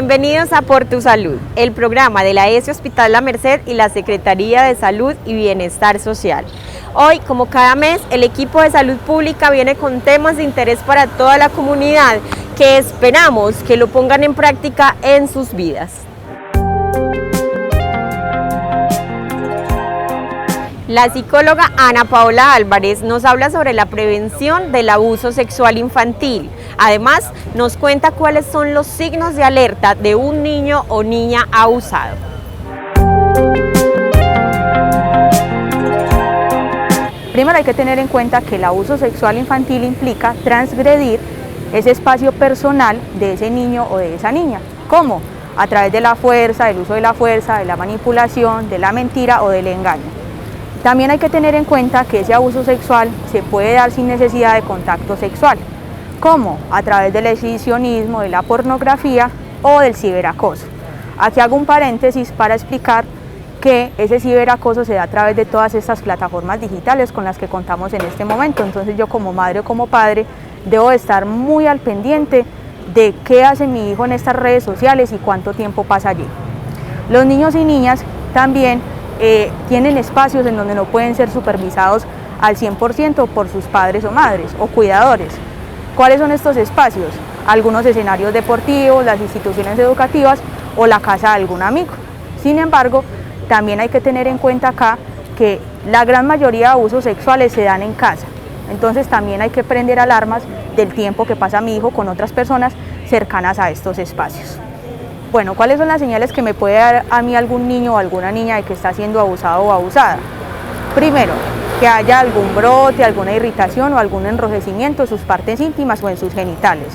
Bienvenidos a Por Tu Salud, el programa de la ESI Hospital La Merced y la Secretaría de Salud y Bienestar Social. Hoy, como cada mes, el equipo de salud pública viene con temas de interés para toda la comunidad que esperamos que lo pongan en práctica en sus vidas. La psicóloga Ana Paola Álvarez nos habla sobre la prevención del abuso sexual infantil. Además, nos cuenta cuáles son los signos de alerta de un niño o niña abusado. Primero hay que tener en cuenta que el abuso sexual infantil implica transgredir ese espacio personal de ese niño o de esa niña. ¿Cómo? A través de la fuerza, del uso de la fuerza, de la manipulación, de la mentira o del engaño. También hay que tener en cuenta que ese abuso sexual se puede dar sin necesidad de contacto sexual. ¿Cómo? A través del exhibicionismo, de la pornografía o del ciberacoso. Aquí hago un paréntesis para explicar que ese ciberacoso se da a través de todas estas plataformas digitales con las que contamos en este momento. Entonces yo como madre o como padre debo estar muy al pendiente de qué hace mi hijo en estas redes sociales y cuánto tiempo pasa allí. Los niños y niñas también tienen espacios en donde no pueden ser supervisados al 100% por sus padres o madres o cuidadores. ¿Cuáles son estos espacios? Algunos escenarios deportivos, las instituciones educativas o la casa de algún amigo. Sin embargo, también hay que tener en cuenta acá que la gran mayoría de abusos sexuales se dan en casa. Entonces también hay que prender alarmas del tiempo que pasa mi hijo con otras personas cercanas a estos espacios. Bueno, ¿cuáles son las señales que me puede dar a mí algún niño o alguna niña de que está siendo abusado o abusada? Primero, que haya algún brote, alguna irritación o algún enrojecimiento en sus partes íntimas o en sus genitales.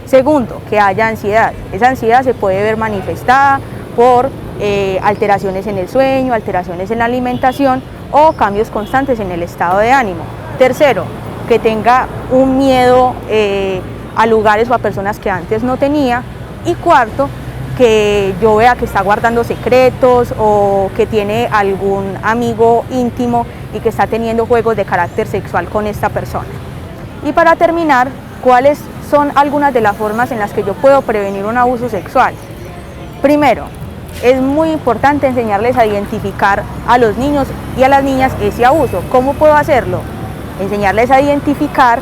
Segundo, que haya ansiedad. Esa ansiedad se puede ver manifestada por alteraciones en el sueño, alteraciones en la alimentación o cambios constantes en el estado de ánimo. Tercero, que tenga un miedo a lugares o a personas que antes no tenía. Y cuarto, que yo vea que está guardando secretos o que tiene algún amigo íntimo y que está teniendo juegos de carácter sexual con esta persona. Y para terminar, ¿cuáles son algunas de las formas en las que yo puedo prevenir un abuso sexual? Primero, es muy importante enseñarles a identificar a los niños y a las niñas ese abuso. ¿Cómo puedo hacerlo? Enseñarles a identificar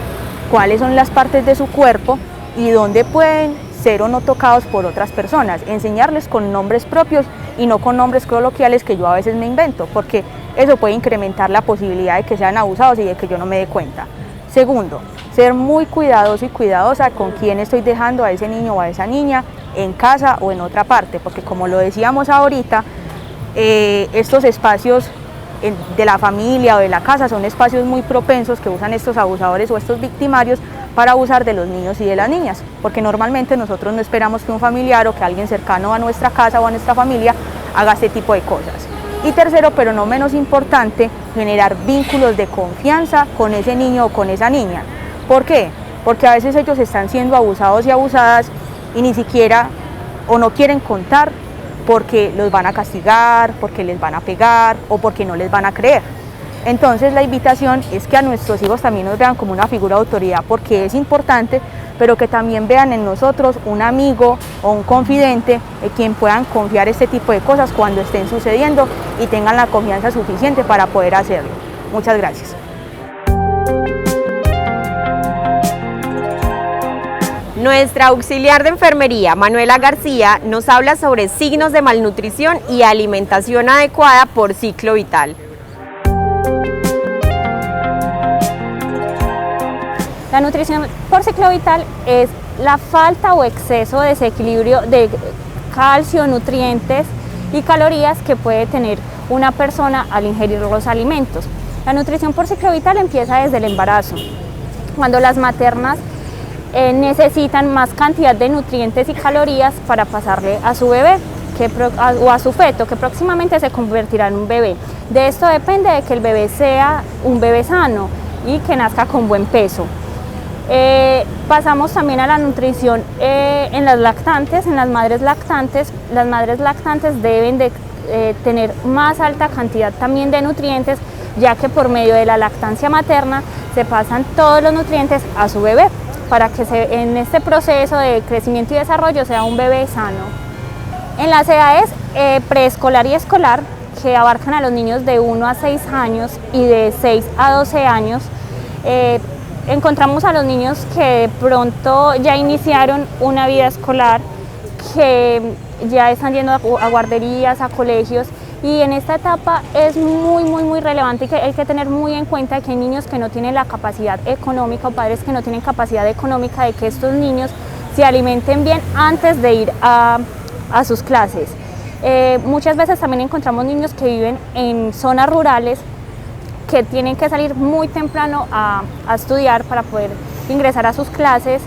cuáles son las partes de su cuerpo y dónde pueden ser o no tocados por otras personas, enseñarles con nombres propios y no con nombres coloquiales que yo a veces me invento, porque eso puede incrementar la posibilidad de que sean abusados y de que yo no me dé cuenta. Segundo, ser muy cuidadoso y cuidadosa con quién estoy dejando a ese niño o a esa niña en casa o en otra parte, porque como lo decíamos ahorita, estos espacios de la familia o de la casa son espacios muy propensos que usan estos abusadores o estos victimarios para abusar de los niños y de las niñas, porque normalmente nosotros no esperamos que un familiar o que alguien cercano a nuestra casa o a nuestra familia haga este tipo de cosas. Y tercero, pero no menos importante, generar vínculos de confianza con ese niño o con esa niña. ¿Por qué? Porque a veces ellos están siendo abusados y abusadas y ni siquiera o no quieren contar porque los van a castigar, porque les van a pegar o porque no les van a creer. Entonces la invitación es que a nuestros hijos también nos vean como una figura de autoridad porque es importante, pero que también vean en nosotros un amigo o un confidente en quien puedan confiar este tipo de cosas cuando estén sucediendo y tengan la confianza suficiente para poder hacerlo. Muchas gracias. Nuestra auxiliar de enfermería, Manuela García, nos habla sobre signos de malnutrición y alimentación adecuada por ciclo vital. La nutrición por ciclo vital es la falta o exceso de desequilibrio de calcio, nutrientes y calorías que puede tener una persona al ingerir los alimentos. La nutrición por ciclo vital empieza desde el embarazo, cuando las maternas necesitan más cantidad de nutrientes y calorías para pasarle a su bebé o a su feto, que próximamente se convertirá en un bebé. De esto depende de que el bebé sea un bebé sano y que nazca con buen peso. Pasamos también a la nutrición en las lactantes, en las madres lactantes. Las madres lactantes deben de tener más alta cantidad también de nutrientes, ya que por medio de la lactancia materna se pasan todos los nutrientes a su bebé para que en este proceso de crecimiento y desarrollo sea un bebé sano. En las edades preescolar y escolar, que abarcan a los niños de 1 a 6 años y de 6 a 12 años, encontramos a los niños que de pronto ya iniciaron una vida escolar, que ya están yendo a guarderías, a colegios, y en esta etapa es muy relevante y que hay que tener muy en cuenta que hay niños que no tienen la capacidad económica o padres que no tienen capacidad económica de que estos niños se alimenten bien antes de ir a sus clases. Muchas veces también encontramos niños que viven en zonas rurales que tienen que salir muy temprano a estudiar para poder ingresar a sus clases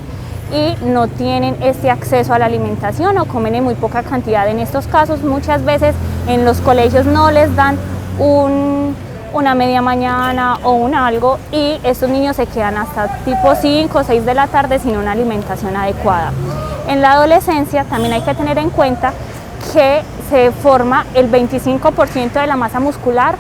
y no tienen este acceso a la alimentación o comen en muy poca cantidad. En estos casos muchas veces en los colegios no les dan una media mañana o un algo y estos niños se quedan hasta tipo 5 o 6 de la tarde sin una alimentación adecuada. En la adolescencia también hay que tener en cuenta que se forma el 25% de la masa muscular,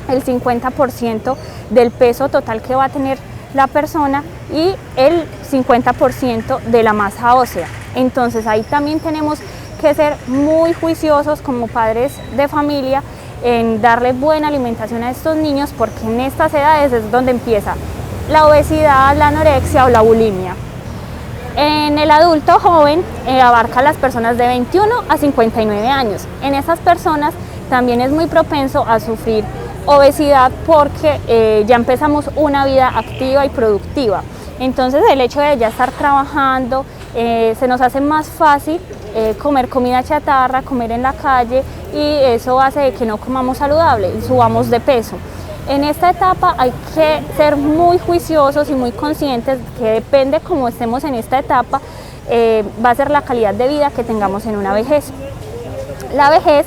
el 50% del peso total que va a tener la persona y el 50% de la masa ósea. Entonces ahí también tenemos que ser muy juiciosos como padres de familia en darle buena alimentación a estos niños, porque en estas edades es donde empieza la obesidad, la anorexia o la bulimia. En el adulto joven abarca a las personas de 21 a 59 años. En esas personas también es muy propenso a sufrir obesidad porque ya empezamos una vida activa y productiva. Entonces el hecho de ya estar trabajando se nos hace más fácil comer comida chatarra, comer en la calle, y eso hace de que no comamos saludable y subamos de peso. En esta etapa hay que ser muy juiciosos y muy conscientes que depende cómo estemos en esta etapa, va a ser la calidad de vida que tengamos en una vejez. La vejez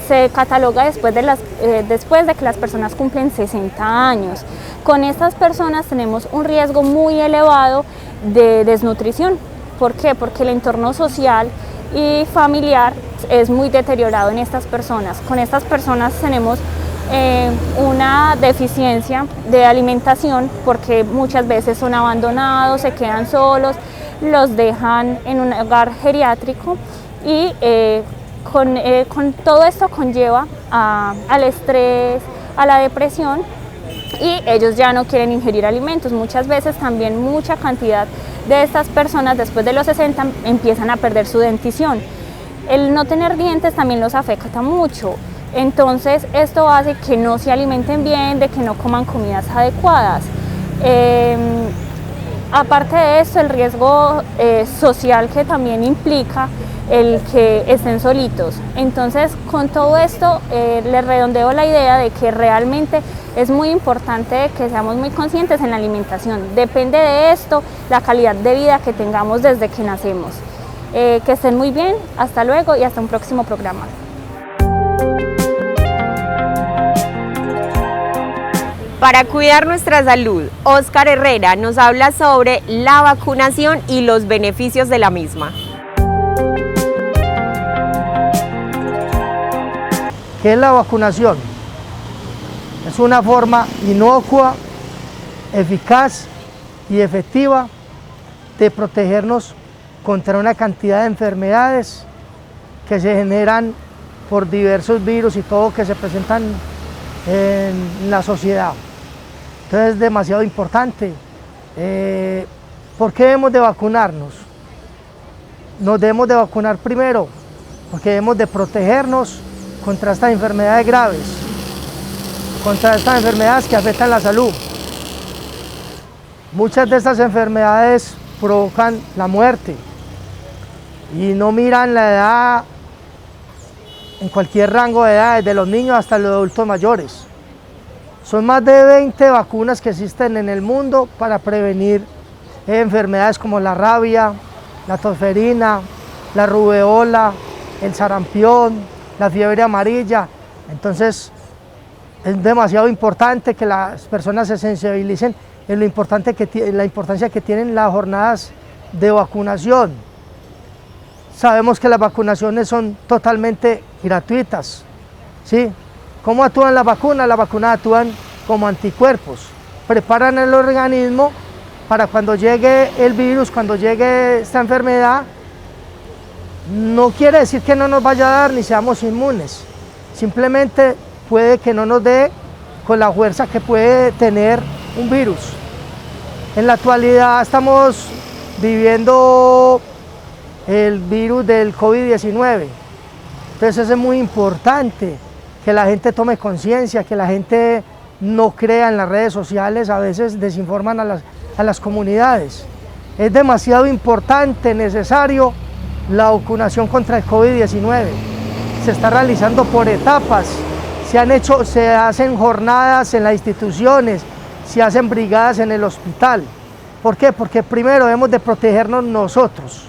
se cataloga después de que las personas cumplen 60 años. Con estas personas tenemos un riesgo muy elevado de desnutrición. ¿Por qué? Porque el entorno social y familiar es muy deteriorado en estas personas. Con estas personas tenemos una deficiencia de alimentación porque muchas veces son abandonados, se quedan solos, los dejan en un hogar geriátrico y con todo esto conlleva al estrés, a la depresión, y ellos ya no quieren ingerir alimentos. Muchas veces también mucha cantidad de estas personas después de los 60 empiezan a perder su dentición. El no tener dientes también los afecta mucho. Entonces esto hace que no se alimenten bien, de que no coman comidas adecuadas. Aparte de esto, el riesgo social que también implica el que estén solitos. Entonces con todo esto les redondeo la idea de que realmente es muy importante que seamos muy conscientes en la alimentación. Depende de esto la calidad de vida que tengamos desde que nacemos. Que estén muy bien, hasta luego y hasta un próximo programa. Para cuidar nuestra salud, Óscar Herrera nos habla sobre la vacunación y los beneficios de la misma. ¿Qué es la vacunación? Es una forma inocua, eficaz y efectiva de protegernos contra una cantidad de enfermedades que se generan por diversos virus y todo que se presentan en la sociedad. Entonces es demasiado importante. ¿Por qué debemos de vacunarnos? Nos debemos de vacunar primero porque debemos de protegernos contra estas enfermedades graves, contra estas enfermedades que afectan la salud. Muchas de estas enfermedades provocan la muerte y no miran la edad, en cualquier rango de edad, desde los niños hasta los adultos mayores. Son más de 20 vacunas que existen en el mundo para prevenir enfermedades como la rabia, la tosferina, la rubeola, el sarampión, la fiebre amarilla. Entonces es demasiado importante que las personas se sensibilicen en la importancia que tienen las jornadas de vacunación. Sabemos que las vacunaciones son totalmente gratuitas, ¿sí? ¿Cómo actúan las vacunas? Las vacunas actúan como anticuerpos, preparan el organismo para cuando llegue el virus, cuando llegue esta enfermedad, No quiere decir que no nos vaya a dar ni seamos inmunes, simplemente puede que no nos dé con la fuerza que puede tener un virus. En la actualidad estamos viviendo el virus del COVID-19, entonces es muy importante que la gente tome conciencia, que la gente no crea en las redes sociales, a veces desinforman a las comunidades. Es demasiado importante, necesario la vacunación contra el COVID-19. Se está realizando por etapas, se hacen jornadas en las instituciones, se hacen brigadas en el hospital. ¿Por qué? Porque primero debemos de protegernos nosotros,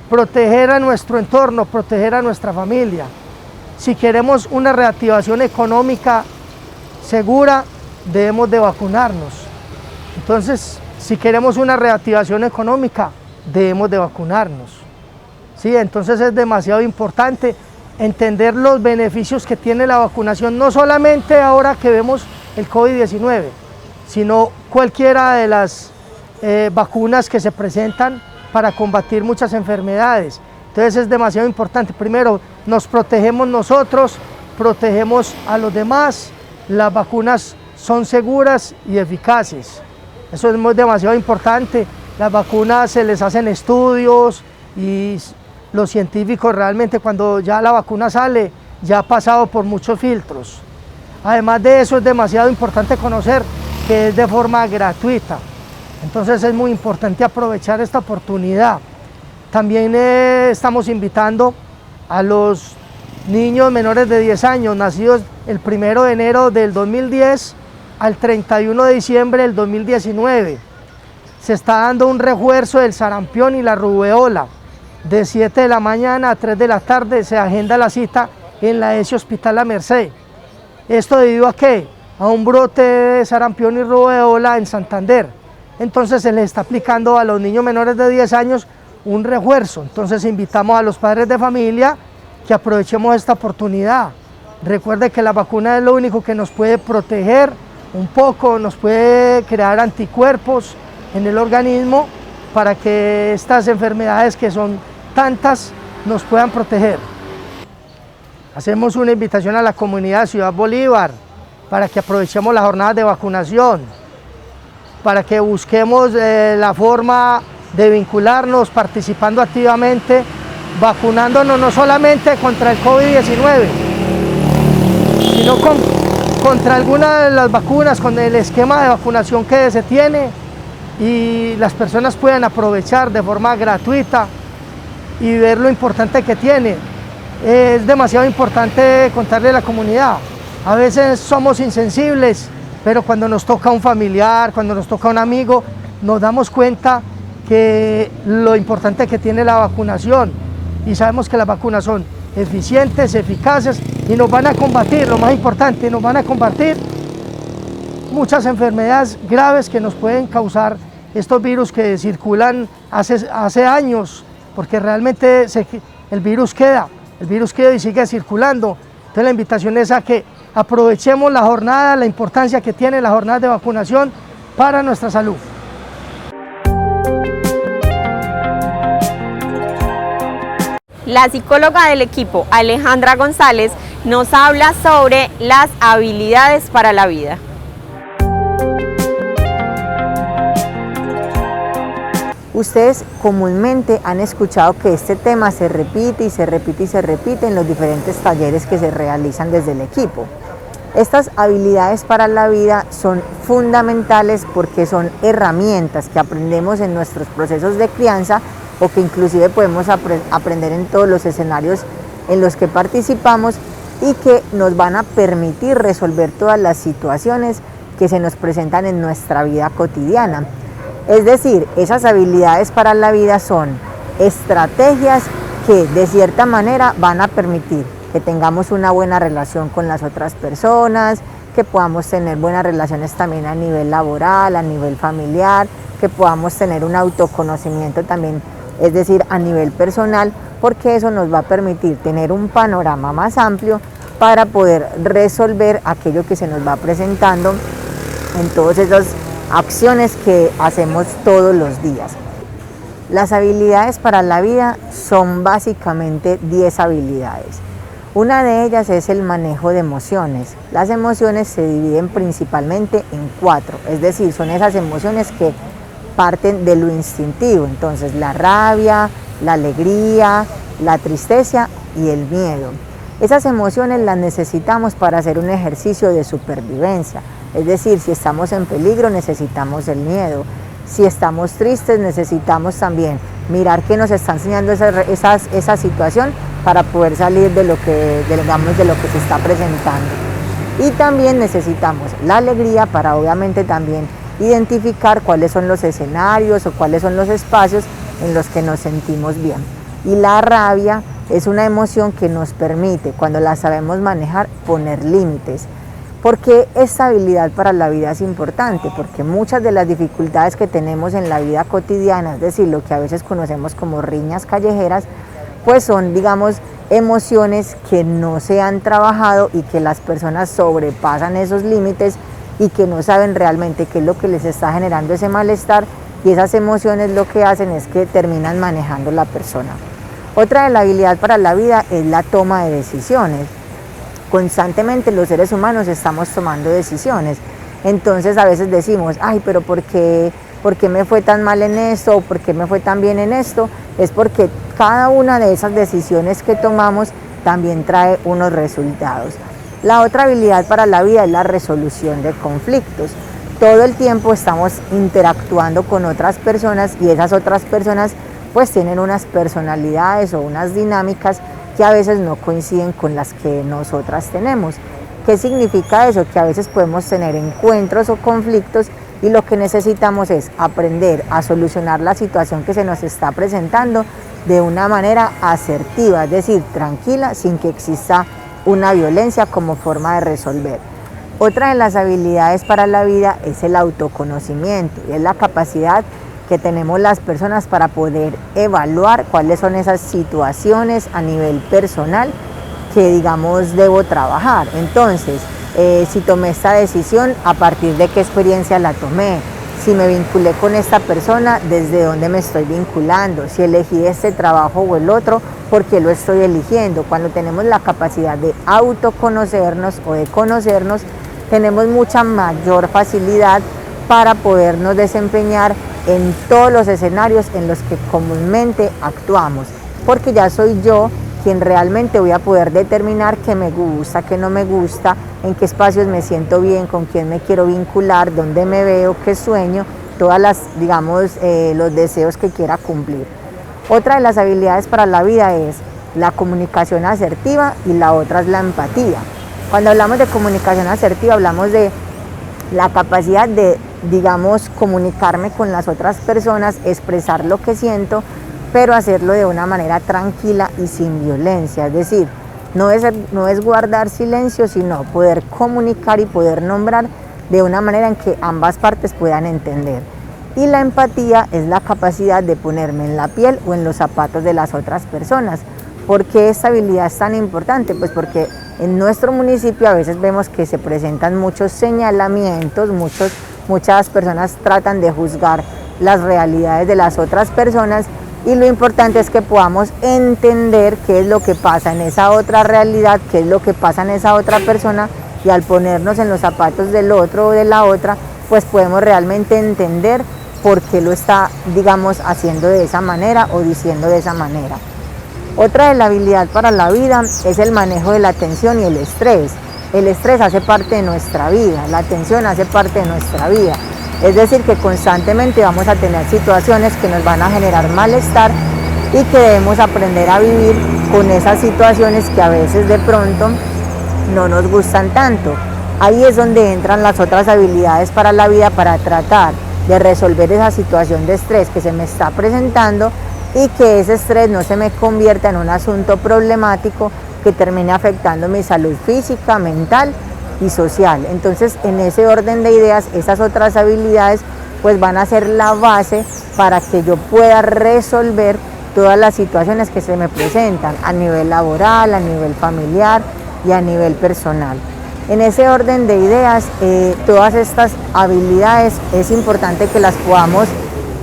proteger a nuestro entorno, proteger a nuestra familia. Si queremos una reactivación económica segura, debemos de vacunarnos. Entonces, si queremos una reactivación económica, debemos de vacunarnos. ¿Sí? Entonces es demasiado importante entender los beneficios que tiene la vacunación, no solamente ahora que vemos el COVID-19, sino cualquiera de las vacunas que se presentan para combatir muchas enfermedades. Entonces es demasiado importante. Primero, nos protegemos nosotros, protegemos a los demás. Las vacunas son seguras y eficaces. Eso es demasiado importante. Las vacunas se les hacen estudios y los científicos realmente cuando ya la vacuna sale, ya ha pasado por muchos filtros. Además de eso es demasiado importante conocer que es de forma gratuita. Entonces es muy importante aprovechar esta oportunidad. También estamos invitando a los niños menores de 10 años, nacidos el 1 de enero del 2010 al 31 de diciembre del 2019. Se está dando un refuerzo del sarampión y la rubeola. De 7 de la mañana a 3 de la tarde se agenda la cita en la ESI Hospital La Merced. ¿Esto debido a qué? A un brote de sarampión y rubeola en Santander. Entonces se les está aplicando a los niños menores de 10 años un refuerzo. Entonces invitamos a los padres de familia que aprovechemos esta oportunidad. Recuerde que la vacuna es lo único que nos puede proteger un poco, nos puede crear anticuerpos en el organismo para que estas enfermedades que son tantas nos puedan proteger. Hacemos una invitación a la comunidad de Ciudad Bolívar para que aprovechemos las jornadas de vacunación, para que busquemos la forma de vincularnos participando activamente, vacunándonos no solamente contra el COVID-19, sino contra alguna de las vacunas, con el esquema de vacunación que se tiene, y las personas pueden aprovechar de forma gratuita y ver lo importante que tiene. Es demasiado importante contarle a la comunidad. A veces somos insensibles, pero cuando nos toca un familiar, cuando nos toca un amigo, nos damos cuenta que lo importante que tiene la vacunación, y sabemos que las vacunas son eficientes, eficaces y nos van a combatir, lo más importante, nos van a combatir muchas enfermedades graves que nos pueden causar estos virus que circulan hace años, porque realmente el virus queda y sigue circulando. Entonces la invitación es a que aprovechemos la jornada, la importancia que tiene la jornada de vacunación para nuestra salud. La psicóloga del equipo, Alejandra González, nos habla sobre las habilidades para la vida. Ustedes comúnmente han escuchado que este tema se repite y se repite y se repite en los diferentes talleres que se realizan desde el equipo. Estas habilidades para la vida son fundamentales porque son herramientas que aprendemos en nuestros procesos de crianza o que inclusive podemos aprender en todos los escenarios en los que participamos y que nos van a permitir resolver todas las situaciones que se nos presentan en nuestra vida cotidiana. Es decir, esas habilidades para la vida son estrategias que de cierta manera van a permitir que tengamos una buena relación con las otras personas, que podamos tener buenas relaciones también a nivel laboral, a nivel familiar, que podamos tener un autoconocimiento también, es decir, a nivel personal, porque eso nos va a permitir tener un panorama más amplio para poder resolver aquello que se nos va presentando en todos esos acciones que hacemos todos los días. Las habilidades para la vida son básicamente 10 habilidades. Una de ellas es el manejo de emociones. Las emociones se dividen principalmente en 4, es decir, son esas emociones que parten de lo instintivo. Entonces, la rabia, la alegría, la tristeza y el miedo. Esas emociones las necesitamos para hacer un ejercicio de supervivencia. Es decir, si estamos en peligro necesitamos el miedo. Si estamos tristes necesitamos también mirar qué nos está enseñando esa situación para poder salir de lo que se está presentando. Y también necesitamos la alegría para obviamente también identificar cuáles son los escenarios o cuáles son los espacios en los que nos sentimos bien. Y la rabia es una emoción que nos permite, cuando la sabemos manejar, poner límites. ¿Por qué esta habilidad para la vida es importante? Porque muchas de las dificultades que tenemos en la vida cotidiana, es decir, lo que a veces conocemos como riñas callejeras, pues son, digamos, emociones que no se han trabajado y que las personas sobrepasan esos límites y que no saben realmente qué es lo que les está generando ese malestar, y esas emociones lo que hacen es que terminan manejando la persona. Otra de la habilidad para la vida es la toma de decisiones. Constantemente los seres humanos estamos tomando decisiones, entonces a veces decimos, ay, pero ¿por qué me fue tan mal en esto? ¿O por qué me fue tan bien en esto? Es porque cada una de esas decisiones que tomamos también trae unos resultados. La otra habilidad para la vida es la resolución de conflictos. Todo el tiempo estamos interactuando con otras personas y esas otras personas pues tienen unas personalidades o unas dinámicas que a veces no coinciden con las que nosotras tenemos. ¿Qué significa eso? Que a veces podemos tener encuentros o conflictos y lo que necesitamos es aprender a solucionar la situación que se nos está presentando de una manera asertiva, es decir, tranquila, sin que exista una violencia como forma de resolver. Otra de las habilidades para la vida es el autoconocimiento y es la capacidad que tenemos las personas para poder evaluar cuáles son esas situaciones a nivel personal que, digamos, debo trabajar. Entonces, si tomé esta decisión, ¿a partir de qué experiencia la tomé? Si me vinculé con esta persona, ¿desde dónde me estoy vinculando? Si elegí este trabajo o el otro, ¿por qué lo estoy eligiendo? Cuando tenemos la capacidad de autoconocernos o de conocernos, tenemos mucha mayor facilidad para podernos desempeñar en todos los escenarios en los que comúnmente actuamos, porque ya soy yo quien realmente voy a poder determinar qué me gusta, qué no me gusta, en qué espacios me siento bien, con quién me quiero vincular, dónde me veo, qué sueño, todas las, digamos, los deseos que quiera cumplir. Otra de las habilidades para la vida es la comunicación asertiva y la otra es la empatía. Cuando hablamos de comunicación asertiva hablamos de la capacidad de, digamos, comunicarme con las otras personas, expresar lo que siento, pero hacerlo de una manera tranquila y sin violencia. Es decir, no es guardar silencio, sino poder comunicar y poder nombrar de una manera en que ambas partes puedan entender. Y la empatía es la capacidad de ponerme en la piel o en los zapatos de las otras personas. ¿Por qué esta habilidad es tan importante? Pues porque en nuestro municipio a veces vemos que se presentan muchos señalamientos, muchas personas tratan de juzgar las realidades de las otras personas, y lo importante es que podamos entender qué es lo que pasa en esa otra realidad, qué es lo que pasa en esa otra persona, y al ponernos en los zapatos del otro o de la otra, pues podemos realmente entender por qué lo está, digamos, haciendo de esa manera o diciendo de esa manera. Otra de la habilidad para la vida es el manejo de la tensión y el estrés. El estrés hace parte de nuestra vida, la tensión hace parte de nuestra vida. Es decir, que constantemente vamos a tener situaciones que nos van a generar malestar y que debemos aprender a vivir con esas situaciones que a veces de pronto no nos gustan tanto. Ahí es donde entran las otras habilidades para la vida, para tratar de resolver esa situación de estrés que se me está presentando y que ese estrés no se me convierta en un asunto problemático que termine afectando mi salud física, mental y social. Entonces, en ese orden de ideas, esas otras habilidades pues van a ser la base para que yo pueda resolver todas las situaciones que se me presentan a nivel laboral, a nivel familiar y a nivel personal. En ese orden de ideas, todas estas habilidades es importante que las podamos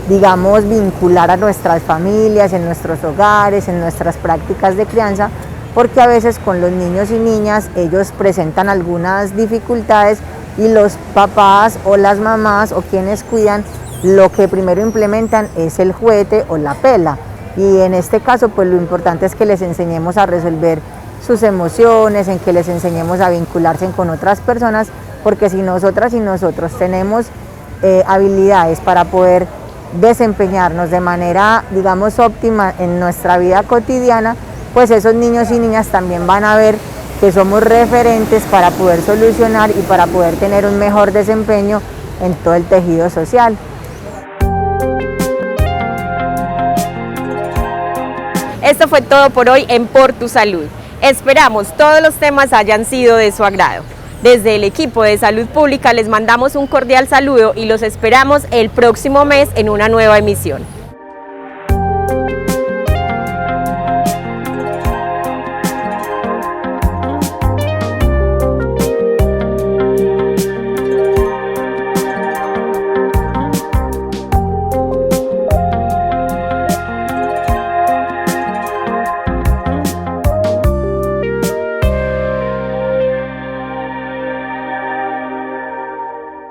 digamos, vincular a nuestras familias, en nuestros hogares, en nuestras prácticas de crianza, porque a veces con los niños y niñas ellos presentan algunas dificultades y los papás o las mamás o quienes cuidan lo que primero implementan es el juguete o la pela, y en este caso pues lo importante es que les enseñemos a resolver sus emociones, en que les enseñemos a vincularse con otras personas, porque si nosotras y nosotros tenemos habilidades para poder desempeñarnos de manera, digamos, óptima en nuestra vida cotidiana, pues esos niños y niñas también van a ver que somos referentes para poder solucionar y para poder tener un mejor desempeño en todo el tejido social. Esto fue todo por hoy en Por Tu Salud. Esperamos todos los temas hayan sido de su agrado. Desde el equipo de Salud Pública les mandamos un cordial saludo y los esperamos el próximo mes en una nueva emisión.